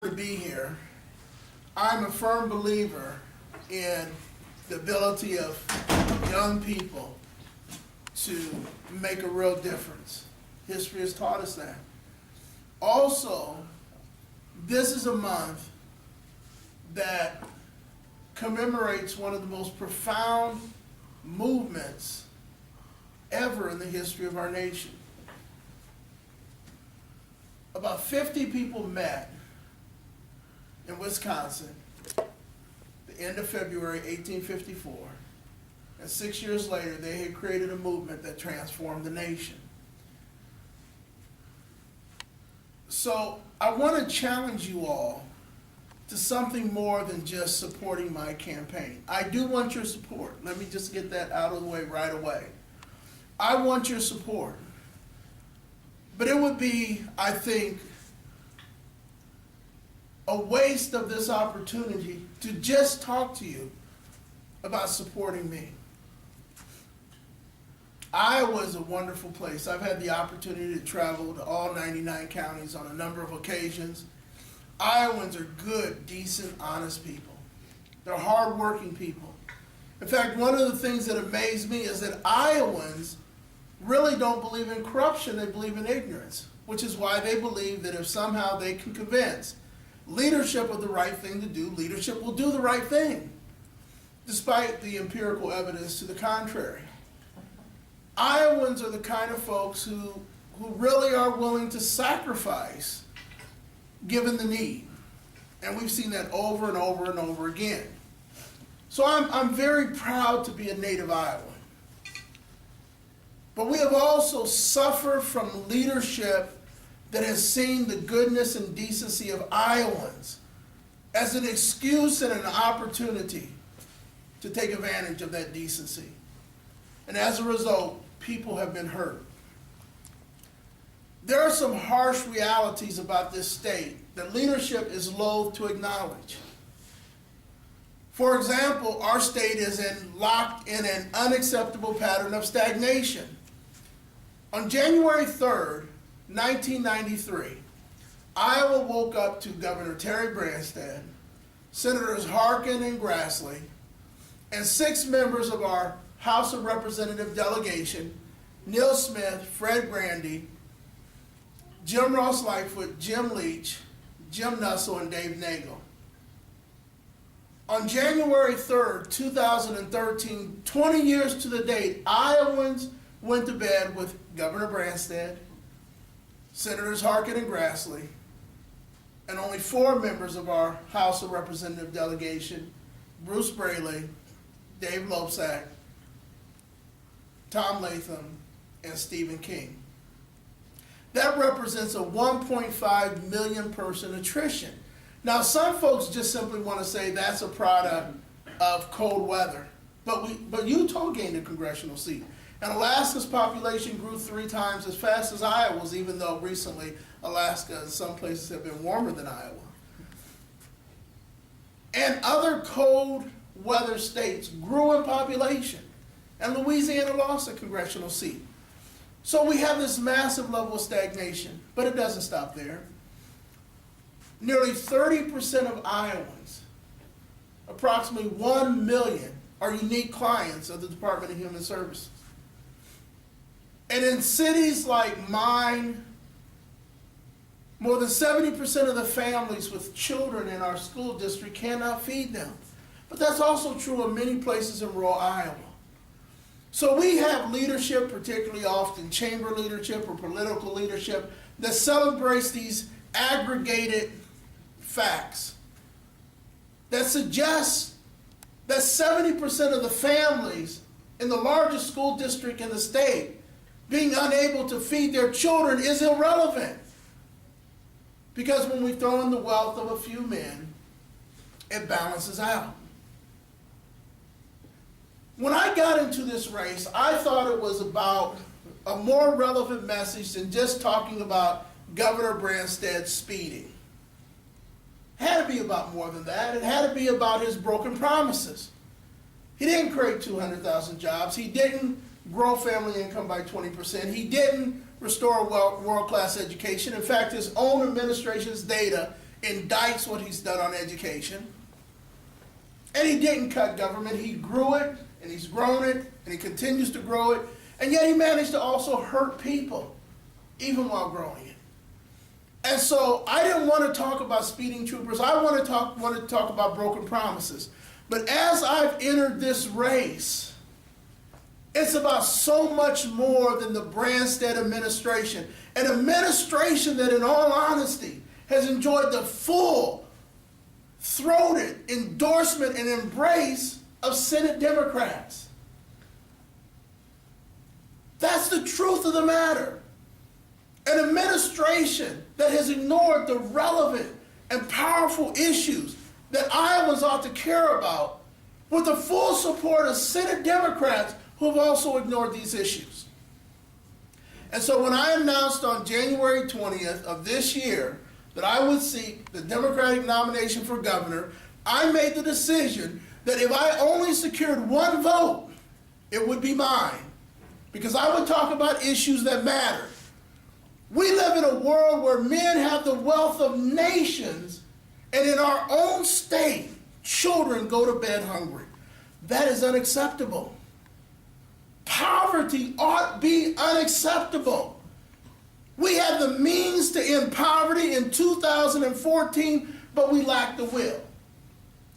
To be here. I'm a firm believer in the ability of young people to make a real difference. History has taught us that. Also, this is a month that commemorates one of the most profound movements ever in the history of our nation. About 50 people met in Wisconsin, the end of February 1854, and 6 years later they had created a movement that transformed the nation. So I want to challenge you all to something more than just supporting my campaign. I do want your support. Let me just get that out of the way right away. I want your support. But it would be, I think, a waste of this opportunity to just talk to you about supporting me. Iowa is a wonderful place. I've had the opportunity to travel to all 99 counties on a number of occasions. Iowans are good, decent, honest people. They're hardworking people. In fact, one of the things that amazed me is that Iowans really don't believe in corruption, they believe in ignorance, which is why they believe that if somehow they can convince leadership of the right thing to do, leadership will do the right thing, despite the empirical evidence to the contrary. Iowans are the kind of folks who really are willing to sacrifice given the need. And we've seen that over and over and over again. So I'm very proud to be a native Iowan. But we have also suffered from leadership that has seen the goodness and decency of Iowans as an excuse and an opportunity to take advantage of that decency. And as a result, people have been hurt. There are some harsh realities about this state that leadership is loath to acknowledge. For example, our state is locked in an unacceptable pattern of stagnation. On January 3rd, 1993, Iowa woke up to Governor Terry Branstad, Senators Harkin and Grassley, and 6 members of our House of Representative delegation, Neil Smith, Fred Grandy, Jim Ross Lightfoot, Jim Leach, Jim Nussel, and Dave Nagel. On January 3rd, 2013, 20 years to the date, Iowans went to bed with Governor Branstad, Senators Harkin and Grassley, and only 4 members of our House of Representative delegation, Bruce Braley, Dave Loebsack, Tom Latham, and Stephen King. That represents a 1.5 million person attrition. Now, some folks just simply want to say that's a product of cold weather, but Utah gained a congressional seat. And Alaska's population grew 3 times as fast as Iowa's, even though recently Alaska and some places have been warmer than Iowa. And other cold weather states grew in population, and Louisiana lost a congressional seat. So we have this massive level of stagnation, but it doesn't stop there. Nearly 30% of Iowans, approximately 1 million, are unique clients of the Department of Human Services. And in cities like mine, more than 70% of the families with children in our school district cannot feed them. But that's also true in many places in rural Iowa. So we have leadership, particularly often chamber leadership or political leadership, that celebrates these aggregated facts that suggests that 70% of the families in the largest school district in the state being unable to feed their children is irrelevant. Because when we throw in the wealth of a few men, it balances out. When I got into this race, I thought it was about a more relevant message than just talking about Governor Branstad speeding. It had to be about more than that. It had to be about his broken promises. He didn't create 200,000 jobs. He didn't grow family income by 20%. He didn't restore world-class education. In fact, his own administration's data indicts what he's done on education. And he didn't cut government. He grew it, and he's grown it, and he continues to grow it. And yet he managed to also hurt people, even while growing it. And so I didn't want to talk about speeding troopers. I want to talk about broken promises. But as I've entered this race, it's about so much more than the Branstad administration. An administration that, in all honesty, has enjoyed the full-throated endorsement and embrace of Senate Democrats. That's the truth of the matter. An administration that has ignored the relevant and powerful issues that Iowans ought to care about, with the full support of Senate Democrats who have also ignored these issues. And so when I announced on January 20th of this year that I would seek the Democratic nomination for governor, I made the decision that if I only secured one vote, it would be mine, because I would talk about issues that matter. We live in a world where men have the wealth of nations, and in our own state, children go to bed hungry. That is unacceptable. Poverty ought to be unacceptable. We have the means to end poverty in 2014, but we lack the will.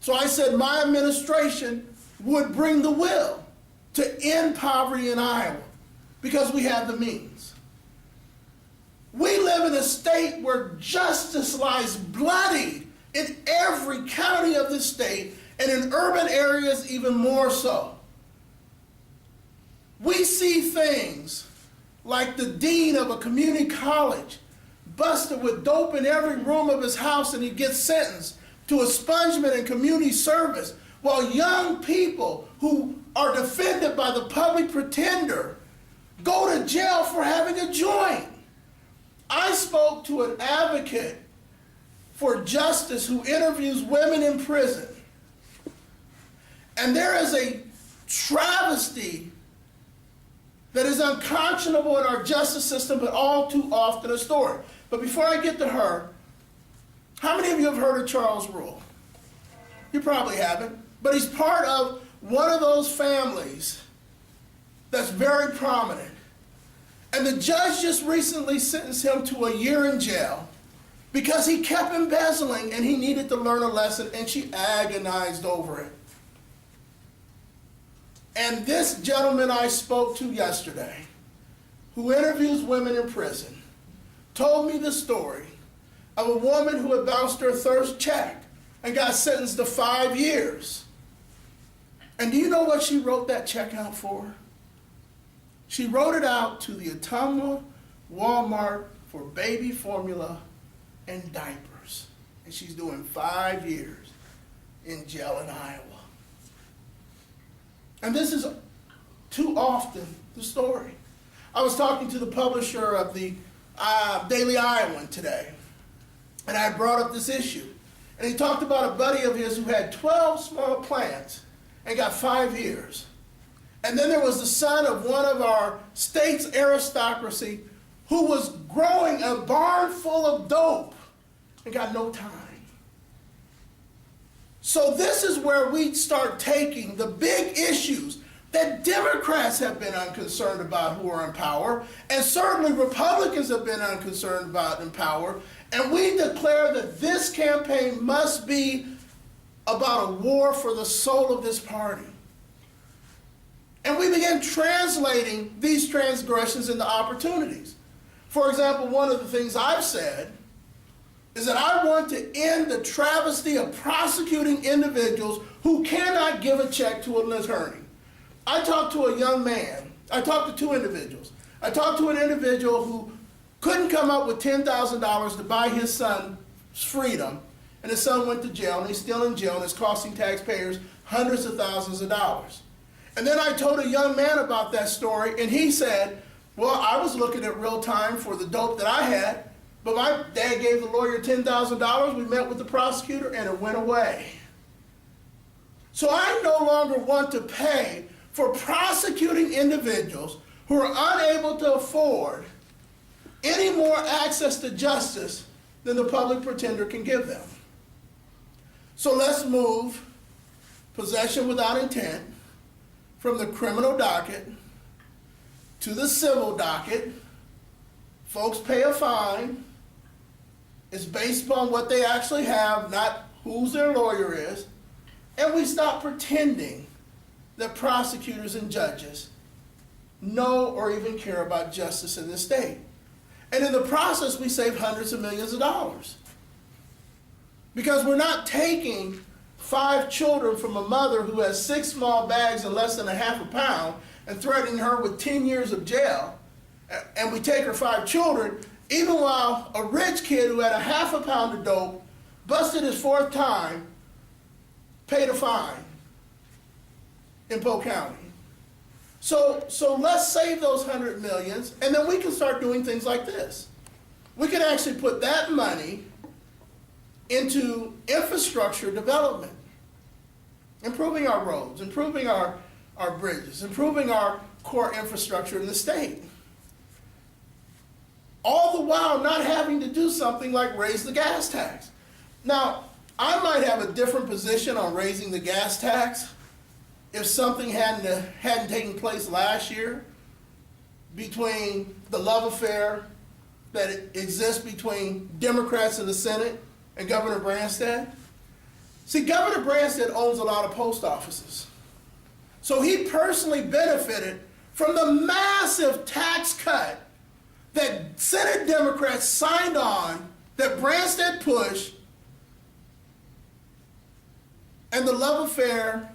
So I said my administration would bring the will to end poverty in Iowa, because we have the means. We live in a state where justice lies bloodied in every county of the state, and in urban areas even more so. We see things like the dean of a community college busted with dope in every room of his house, and he gets sentenced to expungement and community service, while young people who are defended by the public pretender go to jail for having a joint. I spoke to an advocate for justice who interviews women in prison, and there is a travesty that is unconscionable in our justice system, but all too often a story. But before I get to her, how many of you have heard of Charles Rule? You probably haven't, but he's part of one of those families that's very prominent. And the judge just recently sentenced him to a year in jail because he kept embezzling and he needed to learn a lesson, and she agonized over it. And this gentleman I spoke to yesterday, who interviews women in prison, told me the story of a woman who had bounced her first check and got sentenced to 5 years. And do you know what she wrote that check out for? She wrote it out to the Ottumwa Walmart for baby formula and diapers. And she's doing 5 years in jail in Iowa. And this is too often the story. I was talking to the publisher of the Daily Iowan today, and I brought up this issue. And he talked about a buddy of his who had 12 small plants and got 5 years. And then there was the son of one of our state's aristocracy who was growing a barn full of dope and got no time. So this is where we start taking the big issues that Democrats have been unconcerned about who are in power, and certainly Republicans have been unconcerned about in power, and we declare that this campaign must be about a war for the soul of this party. And we began translating these transgressions into opportunities. For example, one of the things I've said is that I want to end the travesty of prosecuting individuals who cannot give a check to an attorney. I talked to a young man. I talked to 2 individuals. I talked to an individual who couldn't come up with $10,000 to buy his son's freedom, and his son went to jail, and he's still in jail, and it's costing taxpayers hundreds of thousands of dollars. And then I told a young man about that story, and he said, well, I was looking at real time for the dope that I had, but my dad gave the lawyer $10,000. We met with the prosecutor, and it went away. So I no longer want to pay for prosecuting individuals who are unable to afford any more access to justice than the public pretender can give them. So let's move possession without intent from the criminal docket to the civil docket. Folks pay a fine. It's based upon what they actually have, not who their lawyer is. And we stop pretending that prosecutors and judges know or even care about justice in this state. And in the process, we save hundreds of millions of dollars. Because we're not taking 5 children from a mother who has 6 small bags and less than a half a pound and threatening her with 10 years of jail. And we take her 5 children, even while a rich kid who had a half a pound of dope, busted his 4th time, paid a fine in Polk County. So let's save those 100 millions, and then we can start doing things like this. We can actually put that money into infrastructure development, improving our roads, improving our bridges, improving our core infrastructure in the state. All the while not having to do something like raise the gas tax. Now, I might have a different position on raising the gas tax if something hadn't taken place last year between the love affair that exists between Democrats in the Senate and Governor Branstad. See, Governor Branstad owns a lot of post offices. So he personally benefited from the massive tax cut that Senate Democrats signed on, that Branstad pushed, and the love affair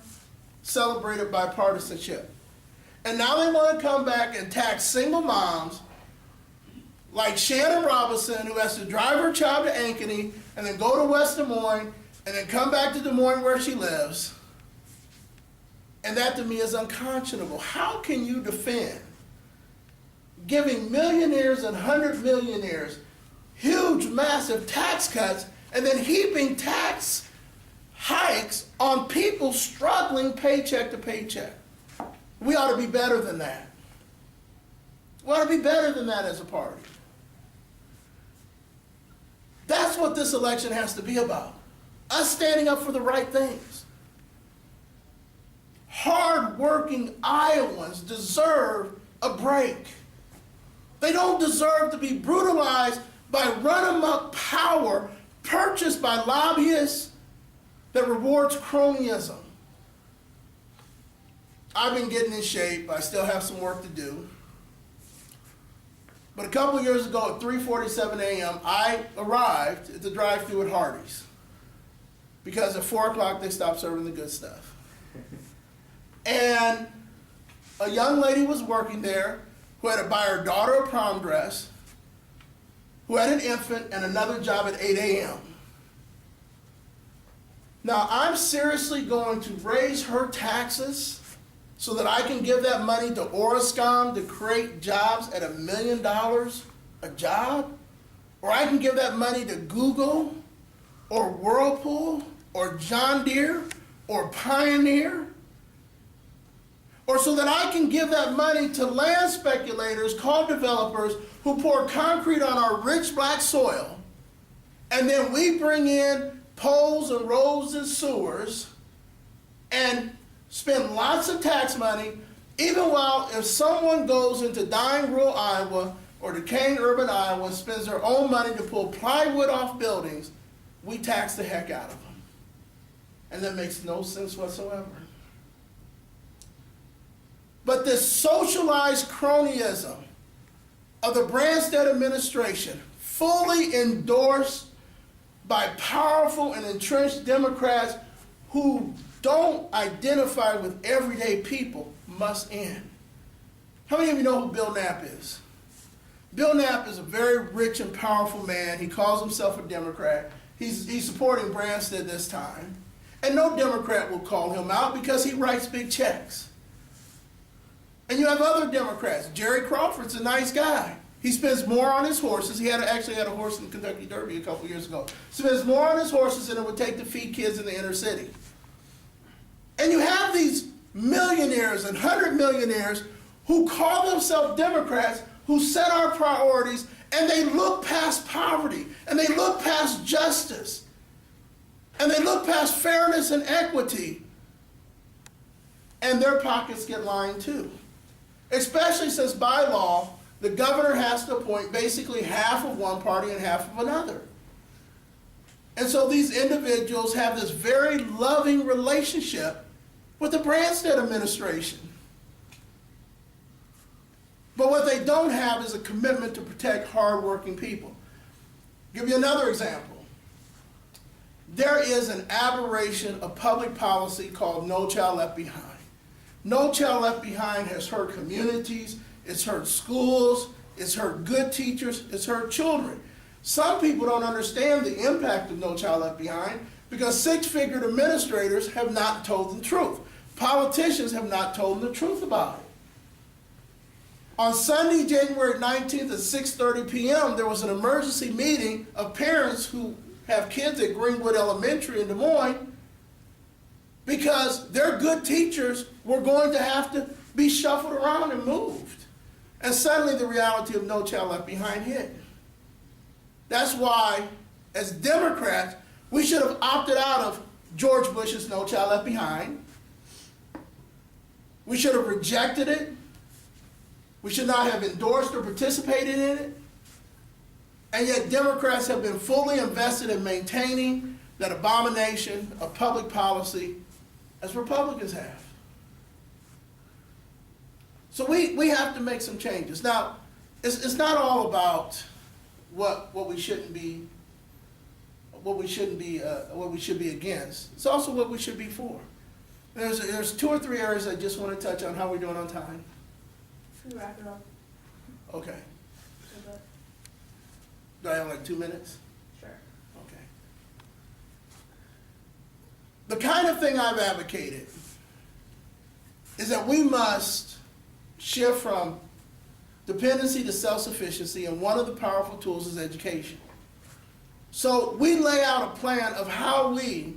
celebrated bipartisanship. And now they want to come back and tax single moms like Shannon Robinson, who has to drive her child to Ankeny and then go to West Des Moines and then come back to Des Moines where she lives. And that to me is unconscionable. How can you defend giving millionaires and 100 millionaires huge, massive tax cuts and then heaping tax hikes on people struggling paycheck to paycheck? We ought to be better than that. We ought to be better than that as a party. That's what this election has to be about. Us standing up for the right things. Hard-working Iowans deserve a break. They don't deserve to be brutalized by run-amok power purchased by lobbyists that rewards cronyism. I've been getting in shape. I still have some work to do. But a couple years ago at 3:47 a.m., I arrived at the drive-thru at Hardee's because at 4 o'clock they stopped serving the good stuff. And a young lady was working there who had to buy her daughter a prom dress, who had an infant and another job at 8 a.m. Now, I'm seriously going to raise her taxes so that I can give that money to Orascom to create jobs at $1 million a job? Or I can give that money to Google or Whirlpool or John Deere or Pioneer? Or so that I can give that money to land speculators called developers who pour concrete on our rich black soil, and then we bring in poles and roads and sewers and spend lots of tax money, even while if someone goes into dying rural Iowa or decaying urban Iowa and spends their own money to pull plywood off buildings, we tax the heck out of them. And that makes no sense whatsoever. But this socialized cronyism of the Branstad administration, fully endorsed by powerful and entrenched Democrats who don't identify with everyday people, must end. How many of you know who Bill Knapp is? Bill Knapp is a very rich and powerful man. He calls himself a Democrat. He's supporting Branstad this time. And no Democrat will call him out because he writes big checks. And you have other Democrats. Jerry Crawford's a nice guy. He spends more on his horses. He actually had a horse in the Kentucky Derby a couple years ago. Spends more on his horses than it would take to feed kids in the inner city. And you have these millionaires and 100 millionaires who call themselves Democrats, who set our priorities And they look past poverty, and they look past justice, and they look past fairness and equity, and their pockets get lined too. Especially since by law, the governor has to appoint basically half of one party and half of another. And so these individuals have this very loving relationship with the Branstad administration. But what they don't have is a commitment to protect hardworking people. I'll give you another example. There is an aberration of public policy called No Child Left Behind. No Child Left Behind has hurt communities, it's hurt schools, it's hurt good teachers, it's hurt children. Some people don't understand the impact of No Child Left Behind because six-figured administrators have not told the truth. Politicians have not told them the truth about it. On Sunday, January 19th at 6:30 p.m., there was an emergency meeting of parents who have kids at Greenwood Elementary in Des Moines because their good teachers were going to have to be shuffled around and moved. And suddenly the reality of No Child Left Behind hit. That's why, as Democrats, we should have opted out of George Bush's No Child Left Behind. We should have rejected it. We should not have endorsed or participated in it. And yet Democrats have been fully invested in maintaining that abomination of public policy as Republicans have. So we have to make some changes. Now, it's not all about what we shouldn't be, what we should be against. It's also what we should be for. There's two or three areas I just want to touch on. How we're doing on time? Should we wrap it up? Okay. So that- Do I have like 2 minutes? Sure. Okay. The kind of thing I've advocated is that we must shift from dependency to self-sufficiency, and one of the powerful tools is education. So we lay out a plan of how we,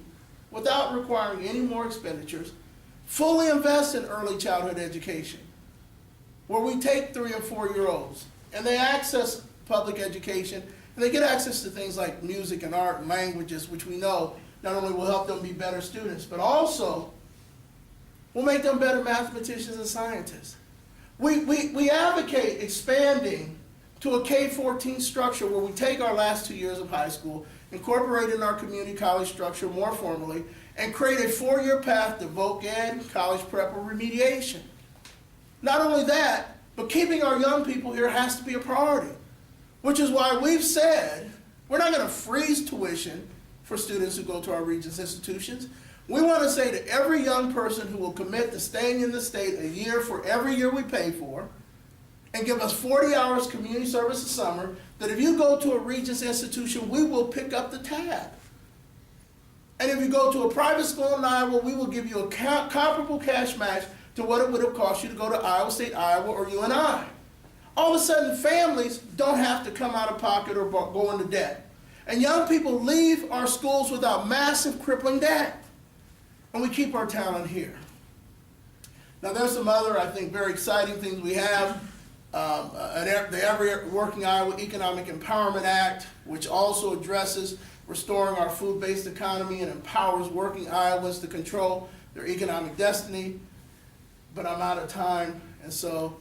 without requiring any more expenditures, fully invest in early childhood education, where we take 3 and 4-year-olds and they access public education, and they get access to things like music and art and languages, which we know not only will help them be better students, but also will make them better mathematicians and scientists. We advocate expanding to a K-14 structure where we take our last 2 years of high school, incorporate it in our community college structure more formally, and create a 4-year path to voc ed, college prep, or remediation. Not only that, but keeping our young people here has to be a priority, which is why we've said we're not going to freeze tuition for students who go to our Regents institutions. We want to say to every young person who will commit to staying in the state a year for every year we pay for, and give us 40 hours community service a summer, that if you go to a Regents institution, we will pick up the tab. And if you go to a private school in Iowa, we will give you a comparable cash match to what it would have cost you to go to Iowa State, Iowa, or UNI. All of a sudden, families don't have to come out of pocket or go into debt. And young people leave our schools without massive crippling debt. And we keep our talent here. Now, there's some other, I think, very exciting things we have. The Every Working Iowa Economic Empowerment Act, which also addresses restoring our food-based economy and empowers working Iowans to control their economic destiny. But I'm out of time, and so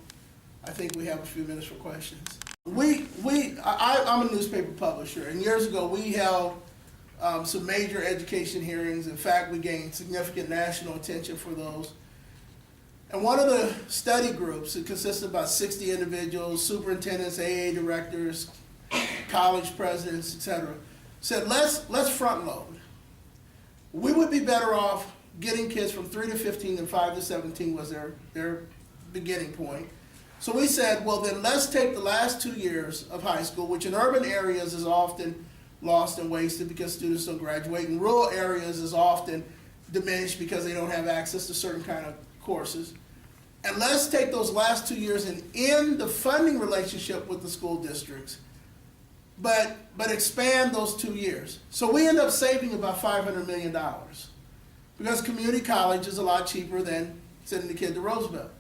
I think we have a few minutes for questions. I'm a newspaper publisher, and years ago we held some major education hearings. In fact, we gained significant national attention for those. And one of the study groups, it consisted of about 60 individuals, superintendents, AA directors, college presidents, etc., said, let's front load. We would be better off getting kids from 3 to 15 than 5 to 17 was their beginning point. So we said, well, then let's take the last 2 years of high school, which in urban areas is often lost and wasted because students don't graduate. In rural areas is often diminished because they don't have access to certain kind of courses. And let's take those last 2 years and end the funding relationship with the school districts, but expand those 2 years. So we end up saving about $500 million because community college is a lot cheaper than sending the kid to Roosevelt.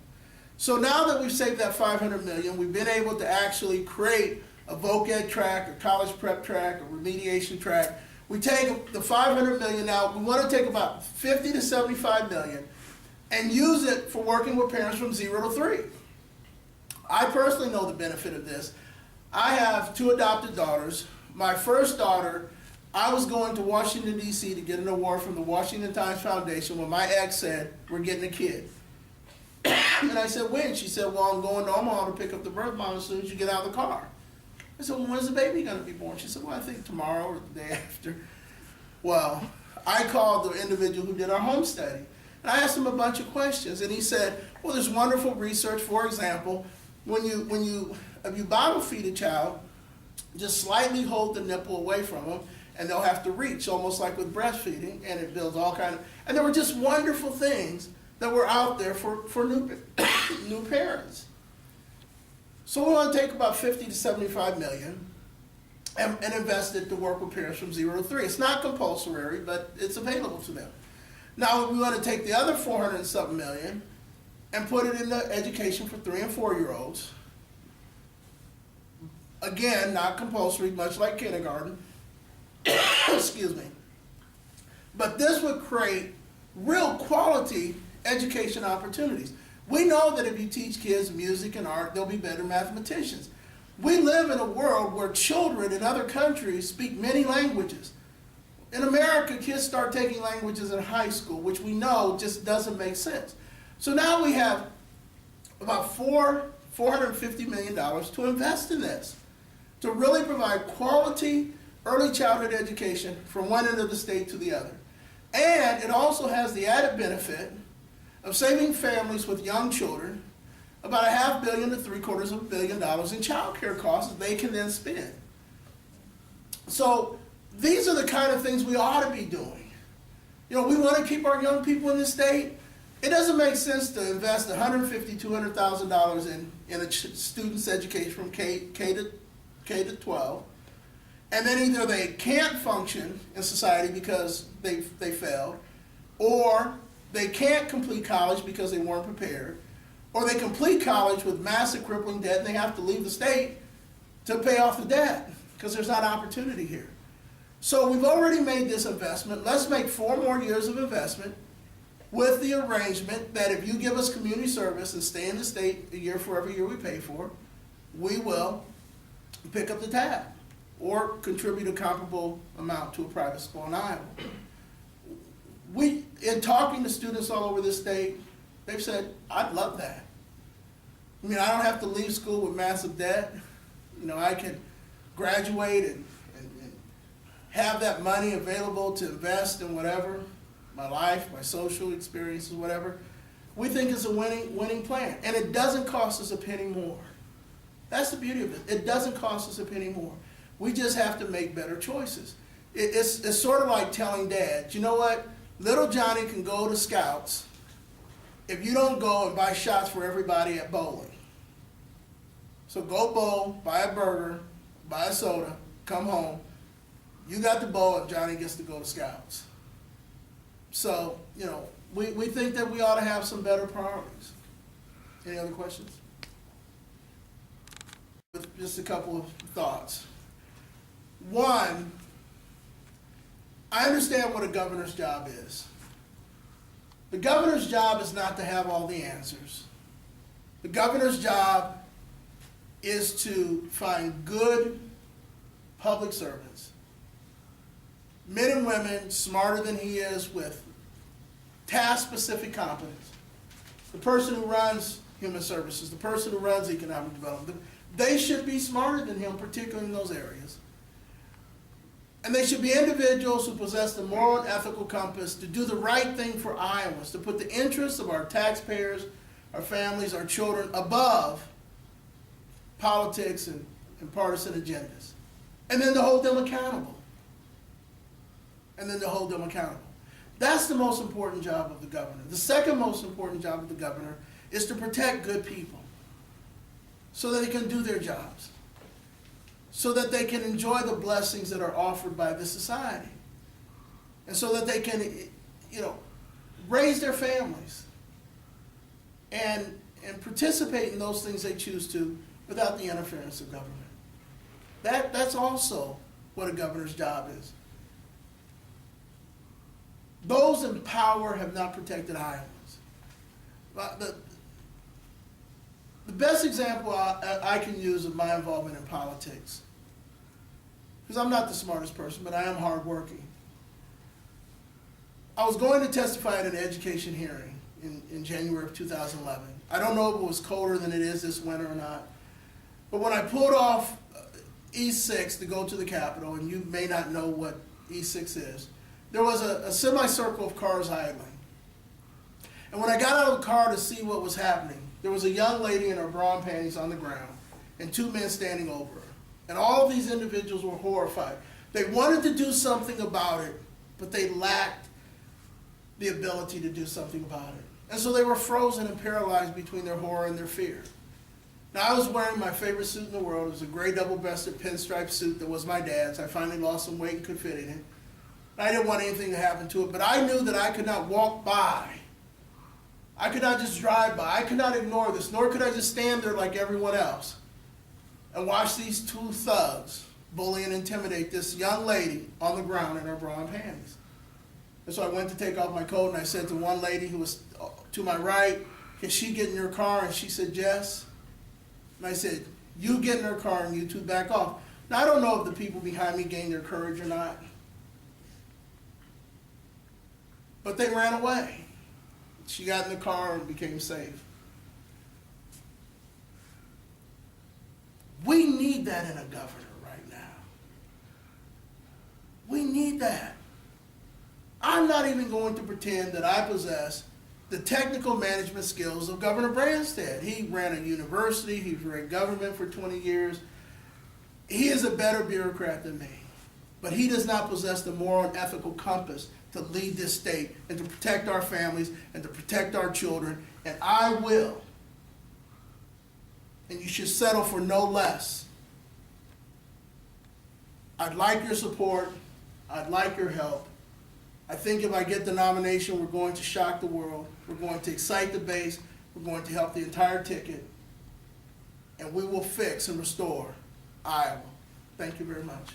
So now that we've saved that $500 million, we've been able to actually create a voc ed track, a college prep track, a remediation track. We take the 500 million now, we want to take about 50 to 75 million and use it for working with parents from 0 to 3. I personally know the benefit of this. I have 2 adopted daughters. My first daughter, I was going to Washington, D.C. to get an award from the Washington Times Foundation when my ex said, we're getting a kid. And I said, when? She said, well, I'm going to Omaha to pick up the birth mom as soon as you get out of the car. I said, well, when's the baby going to be born? She said, well, I think tomorrow or the day after. Well, I called the individual who did our home study. And I asked him a bunch of questions. And he said, well, there's wonderful research. For example, if you bottle feed a child, just slightly hold the nipple away from them, and they'll have to reach, almost like with breastfeeding, and it builds all kind of, and there were just wonderful things that were out there for new parents. So we want to take about 50 to 75 million and invest it to work with parents from 0 to 3. It's not compulsory, but it's available to them. Now we want to take the other 400 and something million and put it into education for 3 and 4-year-olds. Again, not compulsory, much like kindergarten. Excuse me. But this would create real quality education opportunities. We know that if you teach kids music and art, they'll be better mathematicians. We live in a world where children in other countries speak many languages. In America, kids start taking languages in high school, which we know just doesn't make sense. So now we have about $450 million to invest in this, to really provide quality early childhood education from one end of the state to the other. And it also has the added benefit of saving families with young children about $500 million to $750 million in child care costs that they can then spend. So these are the kind of things we ought to be doing. You know, we want to keep our young people in the state. It doesn't make sense to invest $150,000, $200,000 in a student's education from K to 12, and then either they can't function in society because they failed, or they can't complete college because they weren't prepared, or they complete college with massive crippling debt and they have to leave the state to pay off the debt because there's not opportunity here. So we've already made this investment. Let's make 4 more years of investment with the arrangement that if you give us community service and stay in the state a year for every year we pay for, we will pick up the tab or contribute a comparable amount to a private school in Iowa. In talking to students all over the state, they've said, I'd love that. I mean, I don't have to leave school with massive debt. You know, I can graduate and have that money available to invest in whatever, my life, my social experiences, whatever. We think it's a winning plan. And it doesn't cost us a penny more. That's the beauty of it. It doesn't cost us a penny more. We just have to make better choices. It's sort of like telling Dad, you know what? Little Johnny can go to Scouts if you don't go and buy shots for everybody at bowling. So go bowl, buy a burger, buy a soda, come home. You got the bowl and Johnny gets to go to Scouts. So, you know, we think that we ought to have some better priorities. Any other questions? With just a couple of thoughts. One, I understand what a governor's job is. The governor's job is not to have all the answers. The governor's job is to find good public servants, men and women smarter than he is with task-specific competence. The person who runs human services, the person who runs economic development, they should be smarter than him, particularly in those areas. And they should be individuals who possess the moral and ethical compass to do the right thing for Iowans, to put the interests of our taxpayers, our families, our children above politics and partisan agendas. And then to hold them accountable. That's the most important job of the governor. The second most important job of the governor is to protect good people so that they can do their jobs, so that they can enjoy the blessings that are offered by the society, and so that they can, you know, raise their families and participate in those things they choose to without the interference of government. That's also what a governor's job is. Those in power have not protected Iowans. The best example I can use of my involvement in politics, because I'm not the smartest person, but I am hardworking. I was going to testify at an education hearing in January of 2011. I don't know if it was colder than it is this winter or not, but when I pulled off E6 to go to the Capitol, and you may not know what E6 is, there was a semicircle of cars idling. And when I got out of the car to see what was happening, there was a young lady in her bra and panties on the ground and two men standing over her. And all of these individuals were horrified. They wanted to do something about it, but they lacked the ability to do something about it. And so they were frozen and paralyzed between their horror and their fear. Now, I was wearing my favorite suit in the world. It was a gray double-breasted pinstripe suit that was my dad's. I finally lost some weight and could fit in it. I didn't want anything to happen to it, but I knew that I could not walk by. I could not just drive by. I could not ignore this, nor could I just stand there like everyone else and watch these two thugs bully and intimidate this young lady on the ground in her bra and panties. And so I went to take off my coat, and I said to one lady who was to my right, "Can she get in your car?" And she said, "Yes." And I said, "You get in her car and you two back off." Now, I don't know if the people behind me gained their courage or not, but they ran away. She got in the car and became safe. We need that in a governor right now. We need that. I'm not even going to pretend that I possess the technical management skills of Governor Branstad. He ran a university, he's ran government for 20 years. He is a better bureaucrat than me, but he does not possess the moral and ethical compass to lead this state and to protect our families and to protect our children, and I will. And you should settle for no less. I'd like your support. I'd like your help. I think if I get the nomination, we're going to shock the world. We're going to excite the base. We're going to help the entire ticket. And we will fix and restore Iowa. Thank you very much.